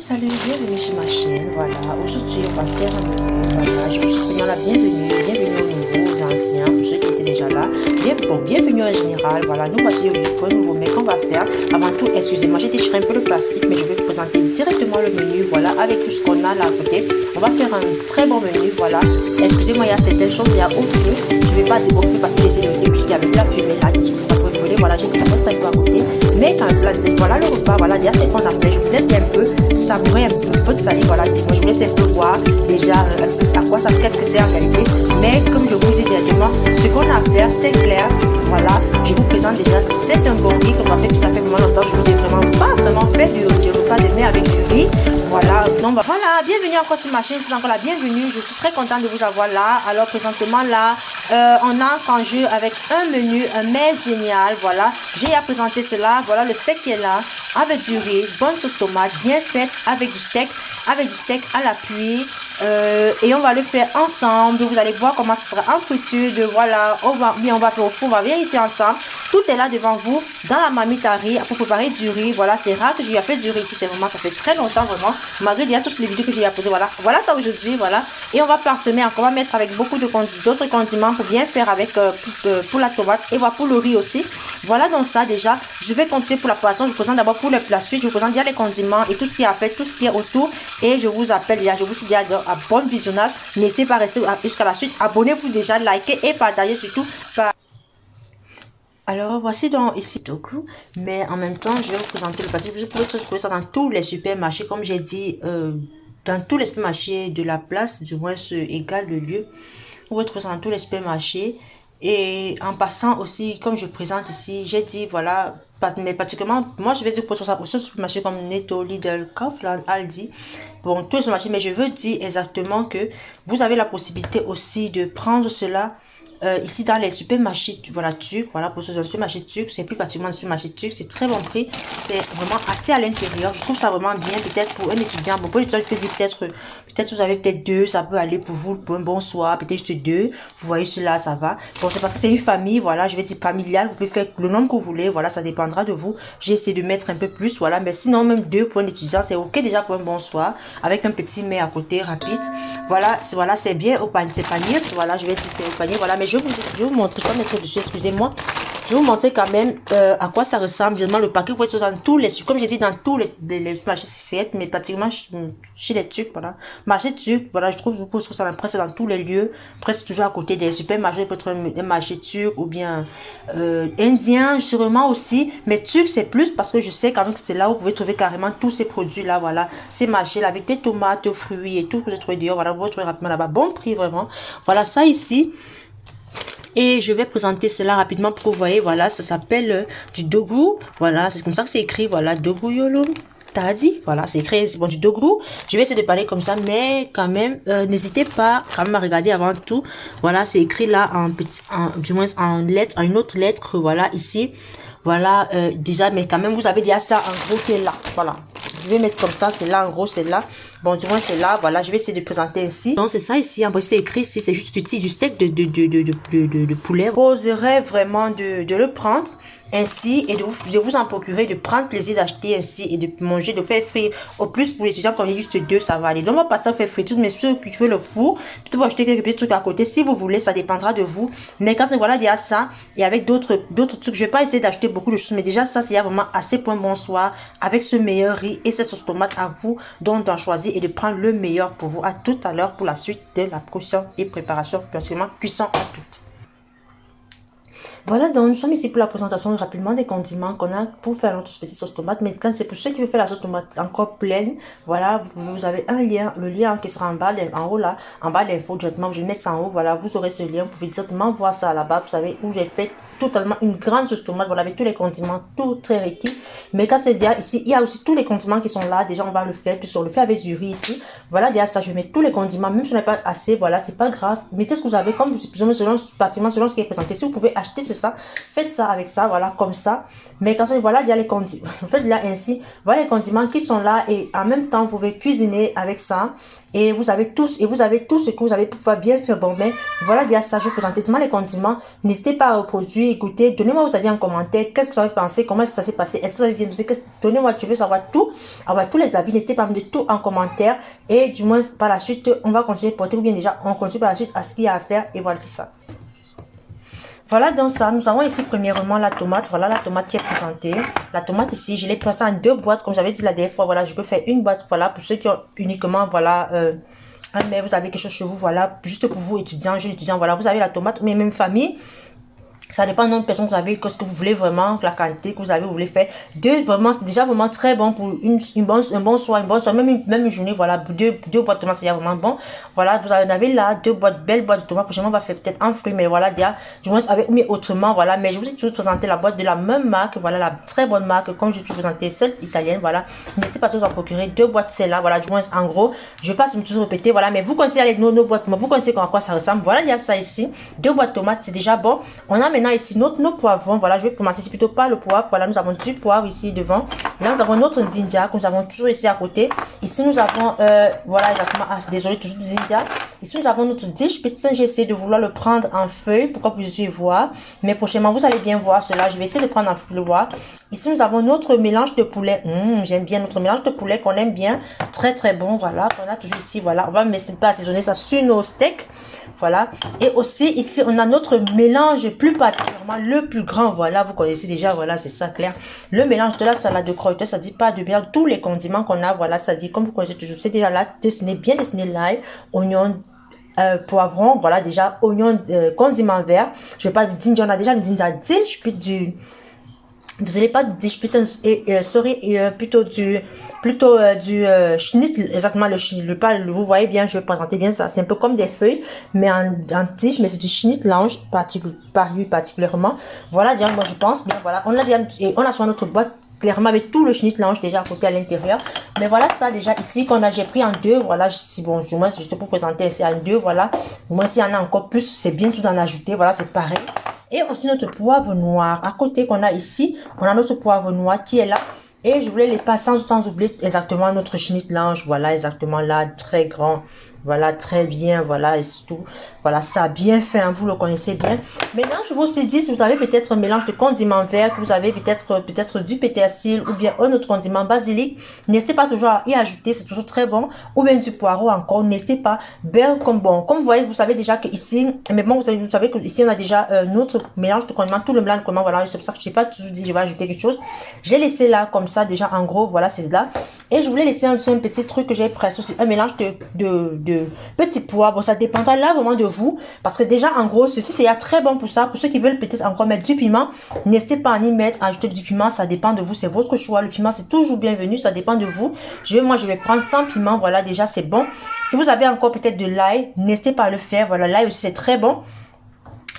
Salut, bienvenue sur ma chaîne. Voilà, aujourd'hui on va faire un menu. Voilà, je vous souhaite la bienvenue, bienvenue aux nouveaux, aux anciens, pour ceux qui étaient déjà là. Bienvenue en général. Voilà, nous voici aujourd'hui pour un nouveau mec qu'on va faire. Avant tout, excusez-moi, j'ai déchiré un peu le plastique, mais je vais vous présenter directement le menu. Voilà, avec tout ce qu'on a là à côté. On va faire un très bon menu. Voilà, excusez-moi, il y a certaines choses, il y a au feu. Je vais pas dire au feu parce que j'essaie de le puisqu'il y avait de la fumée là, qu'est-ce que ça peut voler. Voilà, j'ai ça peut être à côté. Mais quand cela dit, voilà le repas, voilà, déjà c'est qu'on a fait. Je vous laisse un peu savourer un peu votre salé, voilà, dites-moi, je vous laisse un peu voir déjà un peu à quoi ça, qu'est-ce que c'est en réalité. Mais comme je vous dis directement, ce qu'on a à faire, c'est clair. Voilà, je vous présente déjà, c'est un bon riz qu'on a fait, puis ça fait vraiment longtemps, je vous ai vraiment pas vraiment fait du repas de mai avec du riz. Voilà, donc voilà, bienvenue encore sur ma chaîne, je suis encore la bienvenue, je suis très contente de vous avoir là. Alors présentement là, on entre en jeu avec un menu, un mets génial, voilà, j'ai à présenter cela, voilà le steak qui est là, avec du riz, bonne sauce tomate, bien faite, avec du steak à l'appui, et on va le faire ensemble. Vous allez voir comment ça sera en friture, voilà, on va faire au four, on va vérifier ensemble. Tout est là devant vous, dans la marmite à riz, pour préparer du riz. Voilà, c'est rare que j'ai fait du riz ici, c'est vraiment, ça fait très longtemps vraiment, malgré il y a toutes les vidéos que j'ai apposées, voilà ça aujourd'hui, voilà. Et on va parsemer encore, on va mettre avec beaucoup d'autres condiments pour bien faire avec, pour la tomate, et voilà pour le riz aussi. Voilà, donc ça déjà, je vais continuer pour la poisson, je vous présente d'abord pour la suite, je vous présente déjà les condiments et tout ce qui est à faire, tout ce qui est autour, et je vous appelle déjà, je vous dis déjà à bon visionnage, n'hésitez pas à rester jusqu'à la suite, abonnez-vous déjà, likez et partagez surtout. Alors voici donc ici Toku, mais en même temps je vais vous présenter le passé. Vous pouvez trouver ça dans tous les supermarchés, comme j'ai dit, dans tous les supermarchés de la place, du moins égal le lieu. Vous pouvez trouver ça dans tous les supermarchés. Et en passant aussi, comme je présente ici, j'ai dit voilà, mais particulièrement, moi je vais dire pour ça aussi supermarché comme Netto, Lidl, Kaufland, Aldi, bon tous les supermarchés, mais je veux dire exactement que vous avez la possibilité aussi de prendre cela. Ici dans les supermarchés, voilà, turcs, voilà, pour ce supermarché turc, c'est plus particulièrement un supermarché turc, c'est très bon prix, c'est vraiment assez à l'intérieur, je trouve ça vraiment bien, peut-être pour un étudiant, bon, pour l'étudiant, peut-être vous avez peut-être deux, ça peut aller pour vous, pour un bon soir, peut-être juste deux, vous voyez cela, ça va, bon, c'est parce que c'est une famille, voilà, je vais dire familiale, vous pouvez faire le nombre que vous voulez, voilà, ça dépendra de vous, j'ai essayé de mettre un peu plus, voilà, mais sinon, même deux pour un étudiant, c'est ok déjà pour un bon soir, avec un petit mets à côté, rapide, voilà, c'est bien au panier, c'est panier, voilà, je vais dire c'est au panier, voilà, mais je vais vous montrer, je vais mettre dessus, excusez-moi. Je vais vous montrer quand même à quoi ça ressemble. Généralement, le paquet, vous pouvez dans tous les, comme j'ai dit, dans tous les marchés CCF, mais pratiquement chez les Turcs, voilà. Marché turc, voilà, je trouve ça presque dans tous les lieux, presque toujours à côté des supermarchés, peut-être un marché turc ou bien indien, sûrement aussi. Mais turc, c'est plus parce que je sais quand même que c'est là où vous pouvez trouver carrément tous ces produits-là, voilà. Ces marchés-là avec des tomates, fruits et tout que vous trouvez dehors, voilà, vous pouvez trouver rapidement là-bas. Bon prix, vraiment. Voilà, ça ici. Et je vais présenter cela rapidement pour que vous voyez, voilà, ça s'appelle du dogu, voilà, c'est comme ça que c'est écrit, voilà, dogu yolo. T'as dit, voilà, c'est écrit, c'est bon, du dogu. Je vais essayer de parler comme ça, mais quand même, n'hésitez pas quand même à regarder avant tout. Voilà, c'est écrit là en petit, du moins en lettre, en une autre lettre, voilà, ici. Voilà, déjà, mais quand même, vous avez déjà ça en gros qui est là, voilà. Je vais mettre comme ça, c'est là, en gros, c'est là. Bon, du moins, c'est là, voilà, je vais essayer de présenter ici. Donc, c'est ça ici, en vrai, c'est écrit ici, c'est juste du steak de poulet. Je proposerais vraiment de le prendre ainsi et de vous en procurer, de prendre plaisir d'acheter ainsi et de manger, de faire frire. Au plus, pour les étudiants, comme il y a juste deux, ça va aller. Donc, on va passer à faire frire tout, mais ceux qui veulent le four, peut-être acheter quelques petits trucs à côté. Si vous voulez, ça dépendra de vous. Mais quand voilà, il y a ça, et avec d'autres trucs, je vais pas essayer d'acheter beaucoup de choses, mais déjà, ça, c'est vraiment assez pour un bon soir, avec ce meilleur riz et cette sauce tomate à vous, donc d'en choisir et de prendre le meilleur pour vous. À tout à l'heure pour la suite de la cuisson et préparation, pratiquement cuisson à toutes. Voilà, donc nous sommes ici pour la présentation rapidement des condiments qu'on a pour faire notre petite sauce tomate. Mais quand c'est pour ceux qui veulent faire la sauce tomate encore pleine, voilà, vous avez un lien, le lien qui sera en bas, en haut là, en bas l'info directement, je vais mettre ça en haut, voilà, vous aurez ce lien, vous pouvez directement voir ça là-bas, vous savez où j'ai fait totalement une grande sauce tomate, voilà, avec tous les condiments, tout très requis. Mais quand c'est déjà ici, il y a aussi tous les condiments qui sont là, déjà on va le faire, puis on le fait avec du riz ici, voilà, déjà ça, je vais mettre tous les condiments, même si on n'a pas assez, voilà, c'est pas grave, mettez ce que vous avez, comme selon, pratiquement selon ce qui est présenté, si vous pouvez acheter ça, faites ça avec ça, voilà, comme ça, mais quand ça, voilà, il y a les condiments, en fait, là, ainsi, voilà les condiments qui sont là, et en même temps, vous pouvez cuisiner avec ça, et vous avez tout ce que vous avez pour pouvoir bien faire bon, mais voilà, il y a ça, je vous présente les condiments, n'hésitez pas à reproduire y goûter. Donnez-moi vos avis en commentaire. Qu'est-ce que vous avez pensé? Comment est-ce que ça s'est passé? Est-ce que vous avez bien dosé? Donnez-moi, je veux savoir tout. Avoir tous les avis. N'hésitez pas à me dire tout en commentaire. Et du moins, par la suite, on va continuer porter ou bien déjà, on continue par la suite à ce qu'il y a à faire. Et voilà, c'est ça. Voilà, donc ça, nous avons ici premièrement la tomate. Voilà la tomate qui est présentée. La tomate ici, je l'ai placée en 2 boîtes. Comme j'avais dit la dernière fois, voilà, je peux faire une boîte. Voilà, pour ceux qui ont uniquement, voilà, mais vous avez quelque chose chez vous, voilà, juste pour vous, étudiants, jeunes étudiants, voilà, vous avez la tomate, mais même famille. Ça dépend de nombre de personnes que vous avez, qu'est-ce que vous voulez vraiment, la quantité que vous voulez faire. 2, vraiment, c'est déjà vraiment très bon pour un bon soir, même une journée, voilà, 2 boîtes de tomates, c'est vraiment bon. Voilà, vous en avez là, 2 boîtes, belles boîtes de tomates. Prochainement, on va faire peut-être un fruit, mais voilà, déjà, du moins, avec, mais autrement, voilà. Mais je vous ai toujours présenté la boîte de la même marque, voilà, la très bonne marque, comme je vous ai présenté, celle italienne, voilà. N'hésitez pas à tous en procurer 2 boîtes, celle-là, voilà, du moins, en gros, je vais pas me toujours répéter, voilà, mais vous connaissez avec nos boîtes, vous connaissez à quoi ça ressemble. Voilà, il y a ça ici, 2 boîtes de tomates, c'est déjà bon. On a maintenant ici nos poivrons. Voilà, je vais commencer ici plutôt par le poivre. Voilà, nous avons du poivre ici devant. Là, nous avons notre dinja que nous avons toujours ici à côté. Ici, nous avons, voilà, exactement. Ah, désolé, toujours du dinja. Ici, nous avons notre dish piston. J'ai essayé de vouloir le prendre en feuille pour que vous puissiez voir. Mais prochainement, vous allez bien voir cela. Je vais essayer de prendre en feuille, le voir. Ici, nous avons notre mélange de poulet. J'aime bien notre mélange de poulet qu'on aime bien. Très, très bon. Voilà, qu'on a toujours ici. Voilà, on va pas assaisonner ça sur nos steaks. Voilà. Et aussi, ici, on a notre mélange, plus particulièrement le plus grand. Voilà, vous connaissez déjà, voilà, c'est ça, clair. Le mélange de la salade de Kräuter, ça dit pas de bien. Tous les condiments qu'on a, voilà, ça dit, comme vous connaissez toujours, c'est déjà là, dessiné, bien dessiné, l'ail, oignon, poivron, voilà, déjà, oignon, condiment vert. Je vais pas dire ginger, on a déjà le ginger dish, puis du... Désolé, pas du plutôt du schnitzel, exactement vous voyez bien, je vais présenter bien ça, c'est un peu comme des feuilles, mais en tige, mais c'est du schnitzelange particulièrement, voilà, déjà, moi je pense bien, voilà, on a déjà, et on a sur notre boîte, clairement avec tout le schnitzelange déjà à côté à l'intérieur, mais voilà ça déjà ici j'ai pris en 2, voilà, si bon, moi c'est juste pour présenter, c'est en 2, voilà, moi s'il y en a encore plus, c'est bien tout d'en ajouter, voilà, c'est pareil. Et aussi notre poivre noir. À côté qu'on a ici, on a notre poivre noir qui est là. Et je voulais les passer sans oublier exactement notre schnitzelange. Voilà, exactement là, très grand. Voilà, très bien, voilà, et tout. Voilà, ça a bien fait, hein, vous le connaissez bien. Maintenant, je vous ai dit, si vous avez peut-être un mélange de condiments verts, que vous avez peut-être du pétersil ou bien un autre condiment basilic, n'hésitez pas toujours à y ajouter, c'est toujours très bon. Ou bien du poireau encore, n'hésitez pas. Beurre comme bon. Comme vous voyez, vous savez déjà que ici, mais bon, vous savez que ici on a déjà notre mélange de condiments, tout le mélange de condiments, voilà, c'est pour ça que je n'ai pas toujours dit, je vais ajouter quelque chose. J'ai laissé là, comme ça, déjà, en gros, voilà, c'est là. Et je voulais laisser un petit truc que j'ai pressé aussi, un mélange de petits pois. Bon, ça dépendra là vraiment de vous. Parce que déjà, en gros, ceci, c'est très bon pour ça. Pour ceux qui veulent peut-être encore mettre du piment, n'hésitez pas à y mettre, à ajouter du piment. Ça dépend de vous. C'est votre choix. Le piment, c'est toujours bienvenu. Ça dépend de vous. Moi, je vais prendre sans piment. Voilà, déjà, c'est bon. Si vous avez encore peut-être de l'ail, n'hésitez pas à le faire. Voilà, l'ail aussi, c'est très bon.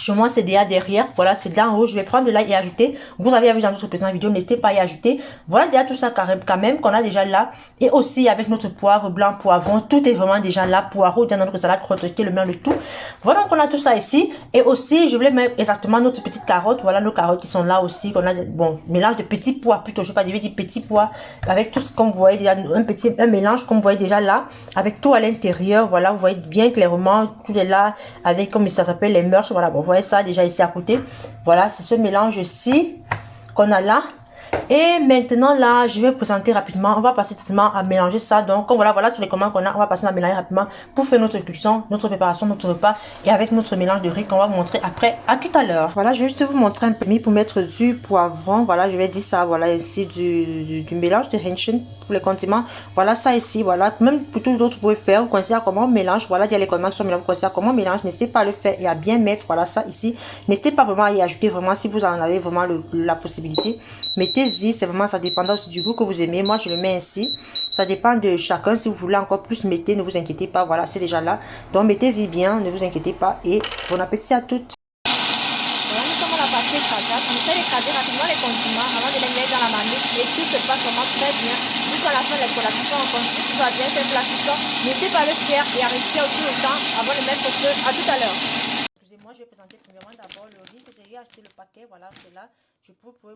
Chez moi, c'est déjà derrière. Voilà, c'est là en haut. Je vais prendre de l'ail et ajouter. Vous avez vu dans notre précédente vidéo, n'hésitez pas à y ajouter. Voilà déjà tout ça quand même qu'on a déjà là. Et aussi avec notre poivre blanc, poivron, tout est vraiment déjà là. Poireau dans notre salade crottée, le mélange de tout. Voilà, donc on a tout ça ici. Et aussi, je voulais mettre exactement notre petite carotte. Voilà nos carottes qui sont là aussi. Qu'on a, bon, mélange de petits pois plutôt. Je ne vais pas dire petits pois. Avec tout ce qu'on voyait déjà, un mélange qu'on voyait déjà là. Avec tout à l'intérieur. Voilà, vous voyez bien clairement. Tout est là. Avec, comme ça s'appelle, les mœurs. Voilà, bon. Vous voyez ça déjà ici à côté. Voilà, c'est ce mélange-ci qu'on a là. Et maintenant là, je vais présenter rapidement. On va passer directement à mélanger ça. Donc voilà tous les commandes qu'on a. On va passer à mélanger rapidement pour faire notre cuisson, notre préparation, notre repas. Et avec notre mélange de riz qu'on va vous montrer après. À tout à l'heure. Voilà, je vais juste vous montrer un peu pour mettre du poivron. Voilà, je vais dire ça. Voilà ici du mélange de Hähnchen pour les condiments. Voilà ça ici. Voilà, même pour tous les autres, vous pouvez faire. Vous connaissez comment on mélange. Voilà, il y a les condiments qui sont mélangés. Vous connaissez comment on mélange. N'hésitez pas à le faire et à bien mettre. Voilà ça ici. N'hésitez pas vraiment à y ajouter vraiment si vous en avez vraiment la possibilité. Mettez-y, c'est vraiment, ça dépend aussi du goût que vous aimez. Moi, je le mets ainsi. Ça dépend de chacun. Si vous voulez encore plus, mettez, ne vous inquiétez pas. Voilà, c'est déjà là. Donc, mettez-y bien, ne vous inquiétez pas. Et bon appétit à toutes. Voilà, nous sommes à la partie écrasade. On essaie d'écraser rapidement les condiments avant de les mettre dans la marmite. Et tout se passe vraiment très bien. Jusqu'à la fin de la cuisson, on continue. Tout va bien faire la cuisson. N'hésitez pas à le faire et à rester autour le temps avant de mettre au feu. À tout à l'heure. Excusez-moi, je vais présenter premièrement d'abord le riz que j'ai acheté le paquet. Voilà, c'est là. vous pouvez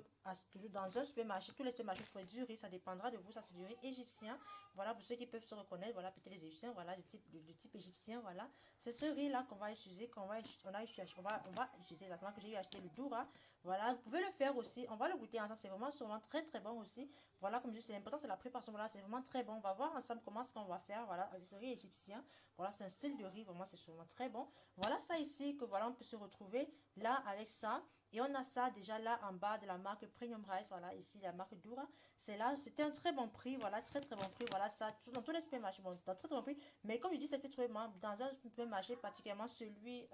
toujours dans un supermarché, tous les supermarchés pour du riz, ça dépendra de vous, ça c'est du riz égyptien. Voilà, pour ceux qui peuvent se reconnaître, voilà, peut-être les égyptiens, voilà, le type égyptien, voilà. C'est ce riz là qu'on va utiliser, on va utiliser exactement, que j'ai eu acheté le doura. Voilà, vous pouvez le faire aussi, on va le goûter ensemble, c'est vraiment sûrement très très bon aussi. Voilà, comme je dis, c'est important, c'est la préparation, voilà, c'est vraiment très bon. On va voir ensemble comment ce qu'on va faire, voilà, avec ce riz égyptien. Voilà, c'est un style de riz, vraiment, c'est sûrement très bon. Voilà ça ici, que voilà, on peut se retrouver là avec ça. Et on a ça déjà là en bas de la marque Premium Rice, voilà, ici la marque Doura. C'est là, c'était un très bon prix, voilà, très très bon prix, voilà, ça, dans tous les supermarchés, bon, dans très très bon prix. Mais comme je dis, c'était très bon dans un supermarché, particulièrement celui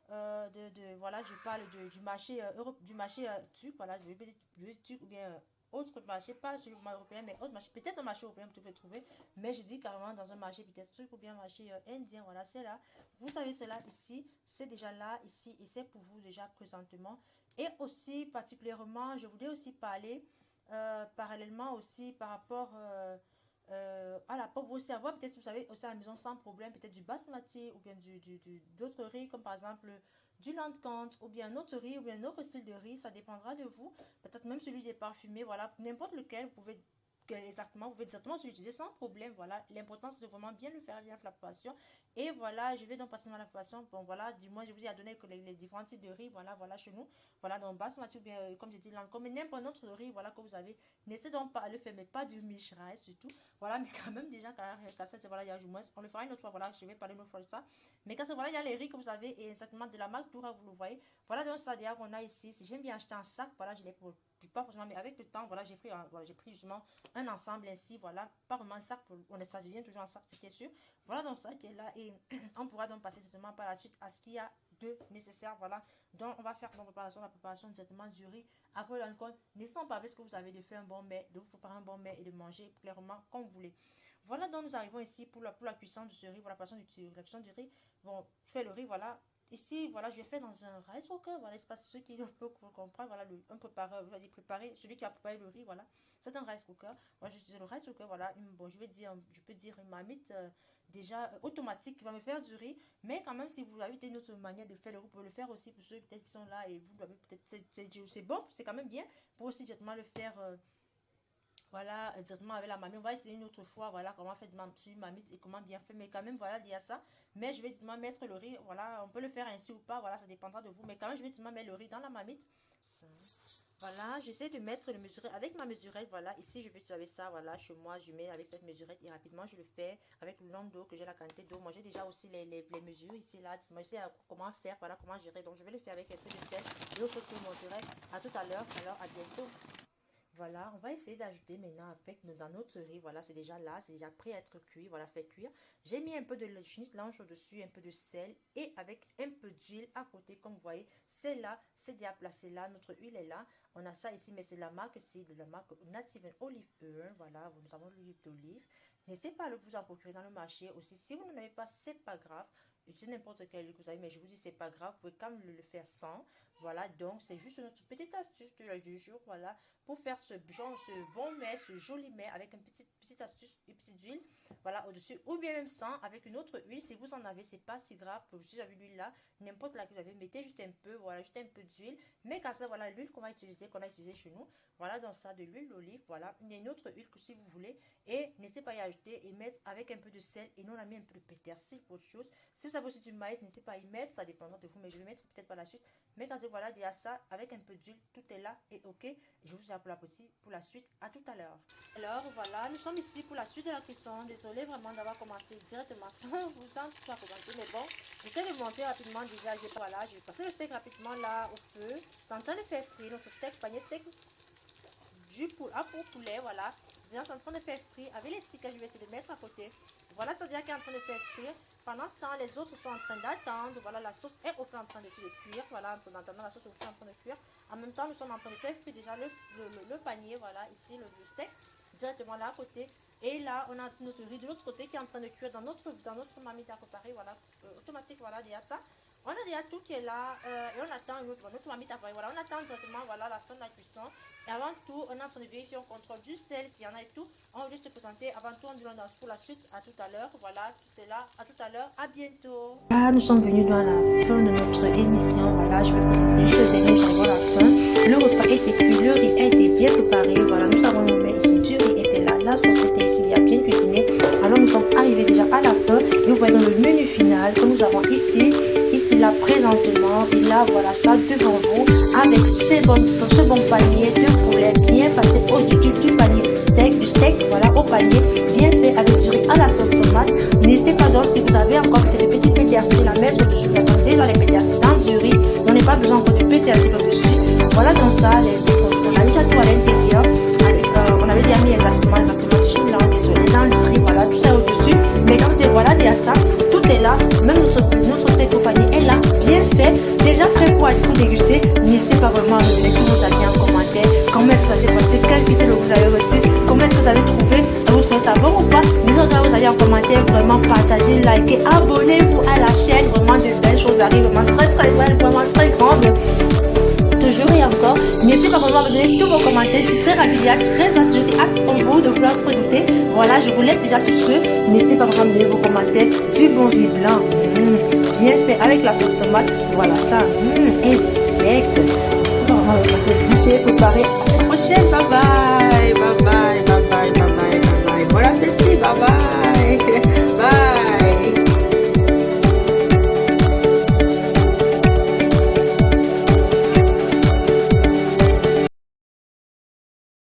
voilà, je parle du marché du marché turc, voilà, le turc ou bien autre marché, pas celui européen, mais autre marché, peut-être un marché européen, vous pouvez trouver, mais je dis carrément dans un marché peut-être turc ou bien un marché indien, voilà, c'est là. Vous savez, c'est là, ici, c'est déjà là, ici, et c'est pour vous déjà présentement. Et aussi, particulièrement, je voulais aussi parler parallèlement aussi par rapport à la pauvre aussi avoir peut-être si vous avez aussi à la maison sans problème peut-être du basmati ou bien d'autres riz comme par exemple du landkant ou bien un autre riz ou bien un autre style de riz, ça dépendra de vous, peut-être même celui des parfumés, voilà, n'importe lequel vous pouvez exactement, vous pouvez exactement l'utiliser sans problème, voilà, l'important c'est de vraiment bien le faire, bien faire la préparation. Et voilà, je vais donc passer à la préparation, bon voilà, du moins je vous ai donné que les différents types de riz, voilà chez nous, voilà, donc basmati ou bien comme je dis comme n'importe autre riz, voilà, que vous avez, n'essayez donc pas à le faire, mais pas du mish rice surtout, voilà, mais quand même déjà quand ça, voilà, il y a du moins, on le fera une autre fois, voilà, je vais parler une autre fois de ça, mais quand ça, voilà, il y a les riz que vous avez, et exactement de la marque Doura, vous le voyez, voilà, donc ça d'ailleurs qu'on a ici, si j'aime bien acheter un sac, voilà, je l'ai pour pas forcément, mais avec le temps, voilà, j'ai pris justement un ensemble ainsi, voilà, pas vraiment un sac, ça devient toujours un sac, c'est sûr. Voilà donc ça qui est là, et on pourra donc passer certainement par la suite à ce qu'il y a de nécessaire, voilà. Donc on va faire la préparation directement du riz. Après l'alcool, n'hésitez pas avec ce que vous avez de faire un bon mets, de vous préparer un bon mets et de manger clairement comme vous voulez. Voilà, donc nous arrivons ici pour la cuisson de ce riz, pour la préparation la cuisson du riz. Bon, je fais le riz, voilà. Ici, voilà, je vais faire dans un rice cooker, voilà, c'est pas ceux qui peuvent comprendre, voilà, un prépareur, vas-y, préparer, celui qui a préparé le riz, voilà, c'est un rice cooker, voilà, j'utilise le rice cooker, voilà, bon, je peux dire une marmite déjà automatique qui va me faire du riz, mais quand même, si vous avez une autre manière de faire le riz, vous pouvez le faire aussi pour ceux peut-être qui sont là et vous doivez peut-être, c'est bon, c'est quand même bien, pour aussi directement le faire voilà, exactement avec la mamie. On va essayer une autre fois, voilà, comment faire une mamite et comment bien faire. Mais quand même, voilà, il y a ça. Mais je vais directement mettre le riz, voilà, on peut le faire ainsi ou pas, voilà, ça dépendra de vous. Mais quand même, je vais directement mettre le riz dans la mamite. Voilà, j'essaie de mettre le mesurette avec ma mesurette, voilà. Ici, je vais utiliser ça, voilà, chez moi, je mets avec cette mesurette et rapidement, je le fais avec le nombre d'eau que j'ai, la quantité d'eau. Moi, j'ai déjà aussi les mesures ici, là. Moi, je sais comment faire, voilà, comment gérer. Donc, je vais le faire avec un peu de sel et autre chose que je vous montrerai. À tout à l'heure, alors à bientôt. Voilà, on va essayer d'ajouter maintenant avec dans notre riz. Voilà, c'est déjà là, c'est déjà prêt à être cuit. Voilà, fait cuire. J'ai mis un peu de chenille blanche au-dessus, un peu de sel et avec un peu d'huile à côté. Comme vous voyez, c'est là, c'est déjà placé là. Notre huile est là. On a ça ici, mais c'est la marque ici, de la marque Native Olive Oil. Voilà, nous avons l'huile d'olive. N'hésitez pas à le vous en procurer dans le marché aussi. Si vous n'en avez pas, c'est pas grave. Utilisez n'importe quel huile que vous avez, mais je vous dis, c'est pas grave. Vous pouvez quand même le faire sans. Voilà, donc c'est juste notre petite astuce du jour. Voilà, pour faire ce bon mets, ce joli mets avec une petite astuce, une petite huile, voilà, au-dessus, ou bien même sans, avec une autre huile, si vous en avez, c'est pas si grave, si vous avez l'huile là, n'importe laquelle vous avez, mettez juste un peu, voilà, juste un peu d'huile, mais quand ça, voilà, l'huile qu'on a utilisée chez nous, voilà, dans ça, de l'huile d'olive, voilà, il y a une autre huile que si vous voulez, et n'hésitez pas à y ajouter, et mettre avec un peu de sel, et nous on a mis un peu de pétersil pour autre chose, si vous avez aussi du maïs, n'hésitez pas à y mettre, ça dépendra de vous, mais je vais mettre peut-être par la suite, mais quand voilà, il y a ça, avec un peu d'huile, tout est là, et ok, je vous dis pour la suite, à tout à l'heure. Alors voilà, nous sommes ici pour la suite de la cuisson. Désolée vraiment d'avoir commencé directement sans vous en présenter, mais bon, j'essaie de monter rapidement déjà. Voilà, je vais passer le steak rapidement là au feu. C'est en train de faire frire notre steak, panier steak pour poulet, voilà. C'est en train de faire frire avec les tickets que je vais essayer de mettre à côté. Voilà, c'est-à-dire qu'il est en train de faire frire. Pendant ce temps, les autres sont en train d'attendre. Voilà, la sauce est au feu en train de cuire. Voilà, en attendant la sauce au feu en train de cuire. En même temps, nous sommes en train de faire frire déjà le panier. Voilà, ici, le steak, directement là à côté. Et là, on a notre riz de l'autre côté qui est en train de cuire dans notre marmite à préparer. Voilà, automatique, voilà, il y a ça. On a déjà tout qui est là et on attend notre marmite à préparer. Voilà, on attend directement voilà, la fin de la cuisson. Et avant tout, on est en train de vérifier, on contrôle du sel, s'il y en a et tout. On va juste se présenter. Avant tout, on dit pour la suite. À tout à l'heure. Voilà, tout est là. À tout à l'heure. À bientôt. Ah, nous sommes venus dans la fin de notre émission. Voilà, je vais présenter juste le dernier, à la fin. Le repas était cuit, le riz était bien préparé. Voilà, nous avons nommé ici du riz était là, la sauce était ici, il y a bien cuisiné. Alors nous sommes arrivés déjà à la fin et vous voyez dans le menu final que nous avons ici là présentement, et là voilà ça devant vous avec ce bon panier de poulet bien passé au-dessus du panier du steak, voilà, au panier bien fait avec du riz à la sauce tomate. N'hésitez pas donc, si vous avez encore des petits pétersiles à mettre dessus, vous avez déjà les pétersiles dans du riz, on n'a pas besoin encore de pétersiles au-dessus. Voilà donc ça, on a déjà tout à l'intérieur, on avait déjà mis exactement du chili là, désolé, dans du riz, voilà, tout ça au-dessus. Mais quand je voilà déjà ça, tout est là, même notre steak au panier est là, bien fait, déjà prêt pour être dégusté. N'hésitez pas vraiment à me donner tous vos avis en commentaire, comment est-ce que ça s'est passé, quel était le que vous avez reçu, comment est-ce que vous avez trouvé, vous trouvez ça bon ou pas. N'hésitez pas à vous avis en commentaire, vraiment partagez, likez, abonnez-vous à la chaîne, vraiment de belles choses arrivent, vraiment très belles, vraiment très grandes. Toujours et encore, n'hésitez pas vraiment à me donner tous vos commentaires, je suis très ravie, très hâte, je suis hâte pour vous de vouloir goûter. Voilà, je vous laisse déjà sur ce, n'hésitez pas vraiment à me donner vos commentaires, du bon riz blanc, bien fait avec la sauce tomate, voilà ça, et du steak, vraiment goûter, préparer, à la prochaine, bye bye, bon appétit, bye bye.